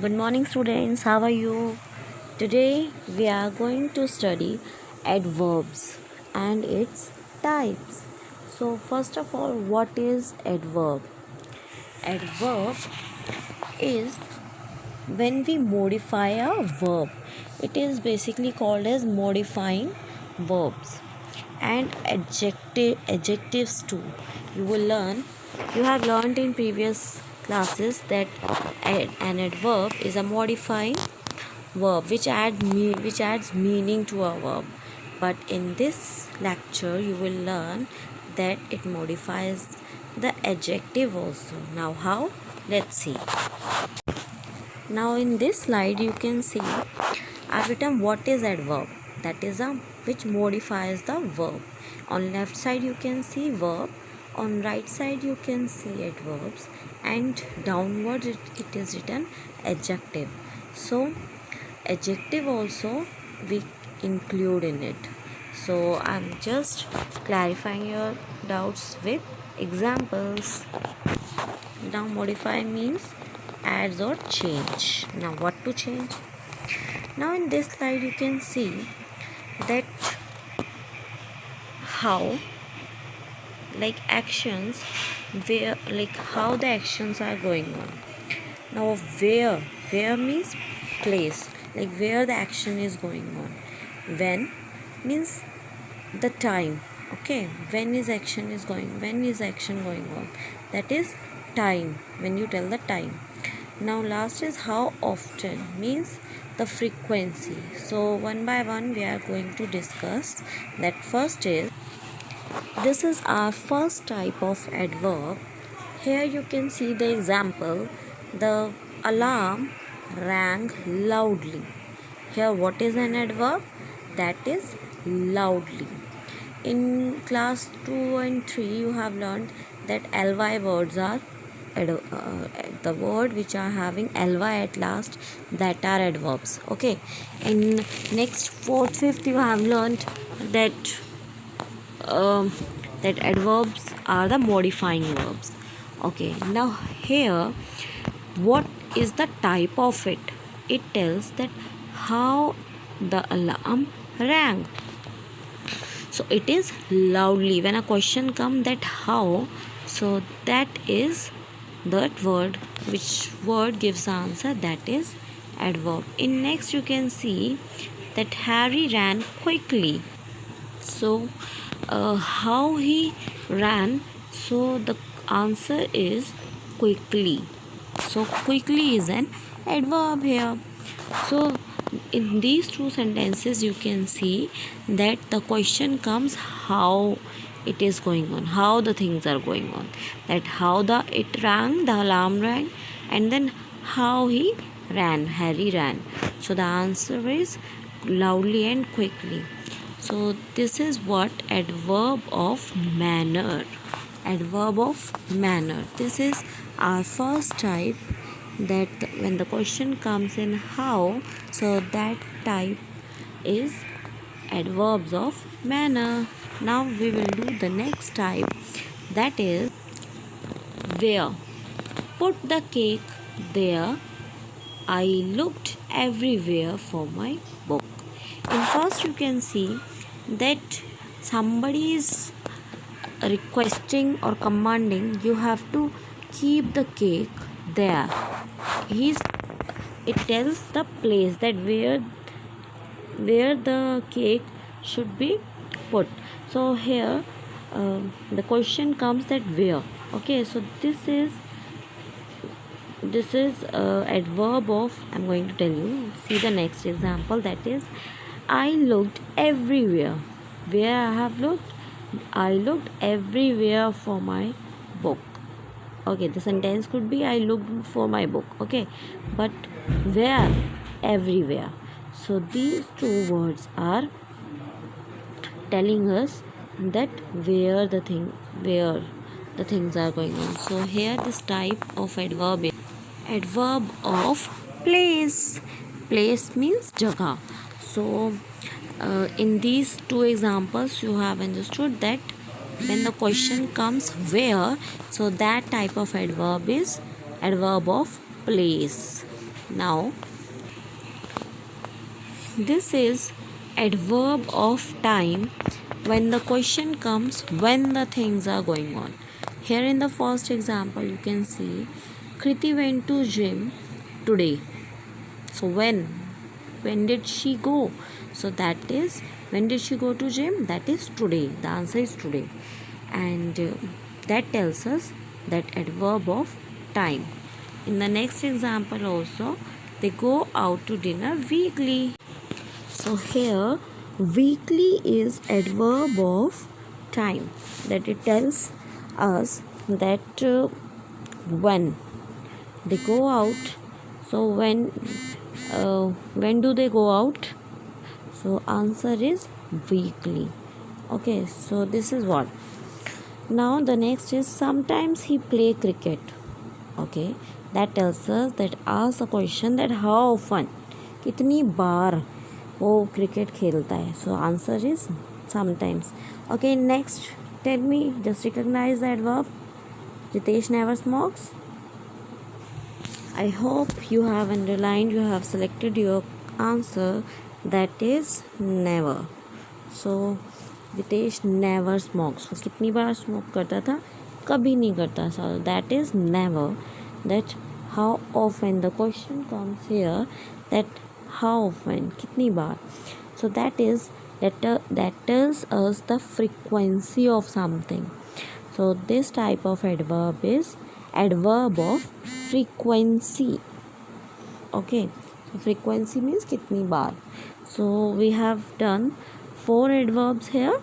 Good morning, students. How are you? Today we are going to study adverbs and its types. So, first of all, what is adverb? Adverb is when we modify a verb. It is basically called as modifying verbs and adjectives too. You have learned in previous classes that an adverb is a modifying verb which adds meaning to a verb, but in this lecture you will learn that it modifies the adjective also. Now how? Let's see. Now in this slide you can see I've written what is adverb. That is a which modifies the verb. On left side you can see verb, on right side you can see adverbs, and downward it is written adjective. So adjective also we include in it. So I'm just clarifying your doubts with examples. Now modify means adds or change. Now what to change? Now in this slide you can see that how actions, where how the actions are going on. Now where means place, where the action is going on. When means the time. Okay, when is action going on, that is time, when you tell the time. Now last is how often, means the frequency. So one by one we are going to discuss that. First is, this is our first type of adverb. Here you can see the example. The alarm rang loudly. Here what is an adverb? That is loudly. In class 2 and 3 you have learned that ly words are the word which are having ly at last, that are adverbs. Okay, in next 4th 5th you have learned that that adverbs are the modifying verbs. Okay, now here what is the type of it? It tells that how the alarm rang. So it is loudly. When a question comes that how, so that is that word, which word gives the answer, that is adverb. In next you can see that Harry ran quickly. So how he ran, so the answer is quickly. So quickly is an adverb here. So in these two sentences you can see that the question comes how it is going on, how the things are going on, that how the alarm rang, and then how he ran, Harry ran. So the answer is loudly and quickly. So this is what adverb of manner. Adverb of manner. This is our first type, that when the question comes in how, so that type is adverbs of manner. Now we will do the next type, that is where. Put the cake there. I looked everywhere for my book. In first you can see that somebody is requesting or commanding you have to keep the cake there. It tells the place, that where the cake should be put. So here the question comes that where. Okay, so this is adverb of, I'm going to tell you. See the next example, that is I looked everywhere. Where I have looked? I looked everywhere for my book. Okay, the sentence could be I looked for my book. Okay, but where? Everywhere. So these two words are telling us that where the things are going on. So here this type of adverb is adverb of place. Place means jagah. So in these two examples you have understood that when the question comes where, so that type of adverb is adverb of place. Now this is adverb of time when the question comes when the things are going on. Here in the first example you can see Kriti went to gym today. So when did she go? So that is, when did she go to gym? That is today. The answer is today. And that tells us that adverb of time. In the next example also, they go out to dinner weekly. So here weekly is adverb of time, that it tells us that when they go out. So when do they go out? So answer is weekly. Okay, so this is what. Now the next is sometimes he play cricket. Okay, that tells us, that asks a question that how often, कितनी बार वो cricket खेलता है. So answer is sometimes. Okay, next tell me, just recognize the adverb. Ritesh never smokes. I hope you have underlined, you have selected your answer, that is never. So Ritesh never smokes. वो कितनी बार smoke करता था? कभी नहीं करता. So that is never. That how often, the question comes here, that how often, कितनी बार. So that is that tells us the frequency of something. So this type of adverb is adverb of frequency. Okay, so frequency means कितनी बार. So we have done 4 adverbs here.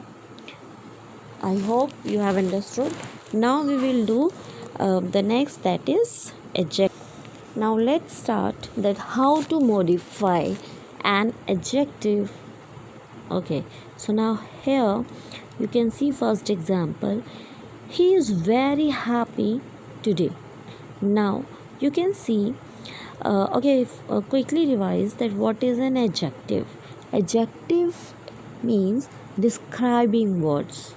I hope you have understood. Now we will do the next, that is adjective. Now let's start that how to modify an adjective. Okay, so now here you can see first example, he is very happy today. Now you can see quickly revise that what is an adjective. Adjective means describing words.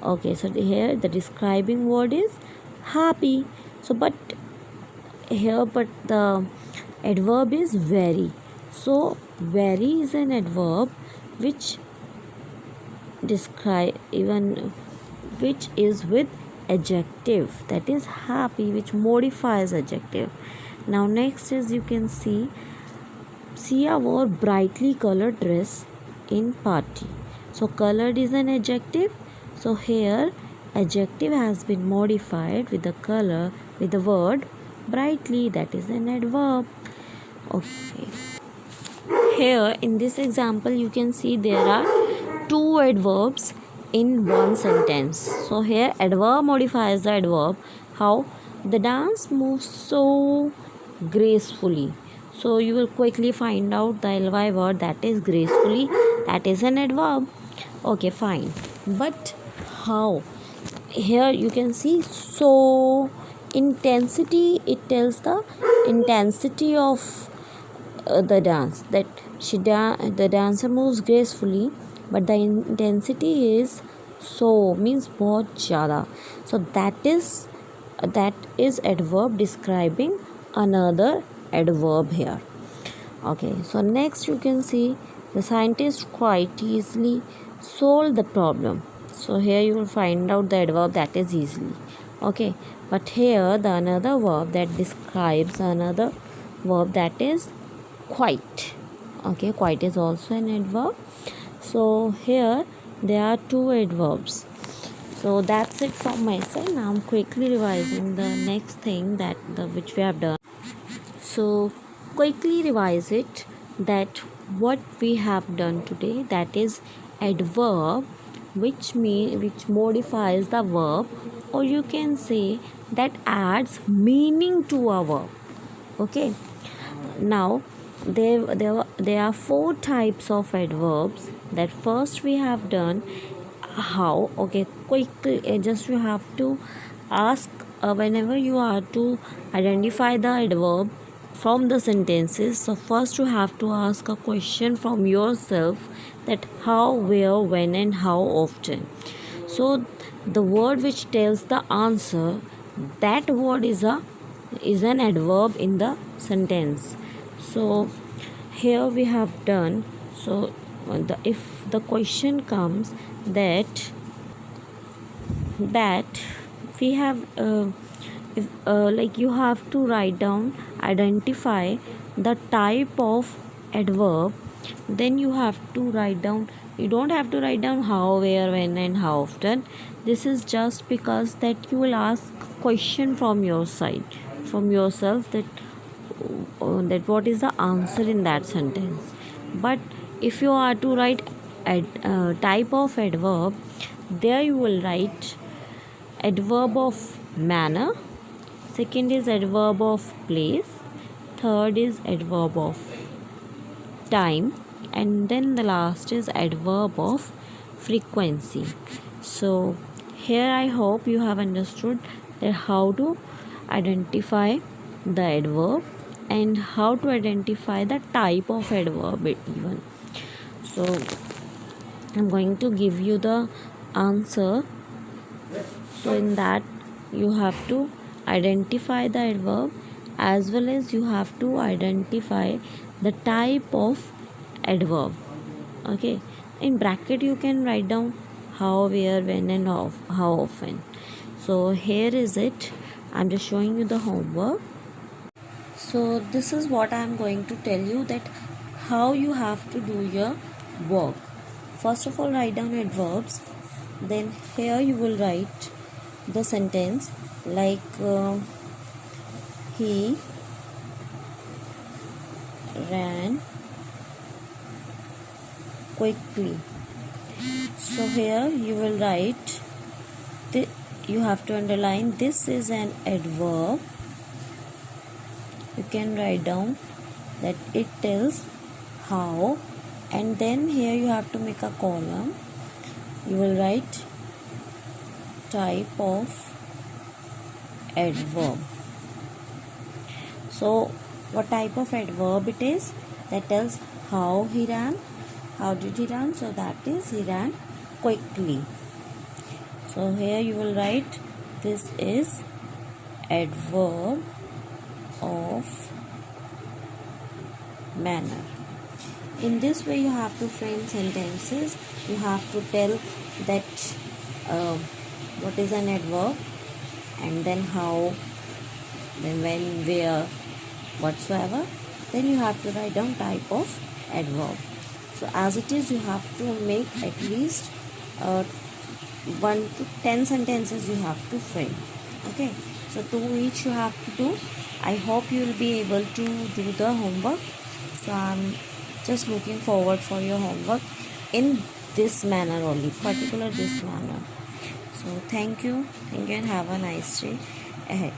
Okay, so here the describing word is happy. So but the adverb is very. So very is an adverb which describe which is with adjective, that is happy, which modifies adjective. Now next is, you can see Sia wore brightly colored dress in party. So colored is an adjective. So here adjective has been modified with the color, with the word brightly, that is an adverb. Okay, here in this example you can see there are 2 adverbs in one sentence. So here adverb modifies the adverb. How? The dance moves so gracefully. So you will quickly find out the ly word, that is gracefully, that is an adverb. Okay, fine. But how? Here you can see so intensity, it tells the intensity of the dance, that the dancer moves gracefully, but the intensity is so, means बहुत ज़्यादा. So that is adverb describing another adverb here. Okay, so next you can see the scientist quite easily solved the problem. So here you will find out the adverb, that is easily. Okay, but here the another verb that describes another verb, that is quite. Okay, quite is also an adverb. So here there are 2 adverbs. So that's it from my side. Now I'm quickly revising the next thing which we have done. So quickly revise it, that what we have done today, that is adverb which modifies the verb, or you can say that adds meaning to a verb. Okay, now there are 4 types of adverbs. That first we have done how. Okay, quickly just you have to ask whenever you are to identify the adverb from the sentences. So first you have to ask a question from yourself, that how, where, when and how often. So the word which tells the answer, that word is an adverb in the sentence. So here we have done. So if the question comes that we have if like you have to write down, identify the type of adverb, then you have to write down. You don't have to write down how, where, when and how often. This is just because that you will ask question from your side, from yourself, that what is the answer in that sentence. But if you are to write type of adverb, there you will write adverb of manner, second is adverb of place, third is adverb of time, and then the last is adverb of frequency. So here I hope you have understood that how to identify the adverb and how to identify the type of adverb even. So I'm going to give you the answer. So in that you have to identify the adverb as well as you have to identify the type of adverb. Okay, in bracket you can write down how, where, when and how often. So here is it. I'm just showing you the homework. So this is what I'm going to tell you, that how you have to do your work. First of all, write down adverbs. Then here you will write the sentence like he ran quickly. So here you will write, you have to underline, this is an adverb. You can write down that it tells how, and then here you have to make a column. You will write type of adverb. So what type of adverb it is? That tells how he ran. How did he run? So that is, he ran quickly. So here you will write, this is adverb of manner. In this way you have to frame sentences. You have to tell that what is an adverb, and then how, then when, where, whatsoever. Then you have to write down type of adverb. So as it is, you have to make at least 1 to 10 sentences you have to frame. Okay, so 2 each you have to do. I hope you will be able to do the homework. So I'm just looking forward for your homework in this manner only, particular this manner. So thank you and have a nice day ahead.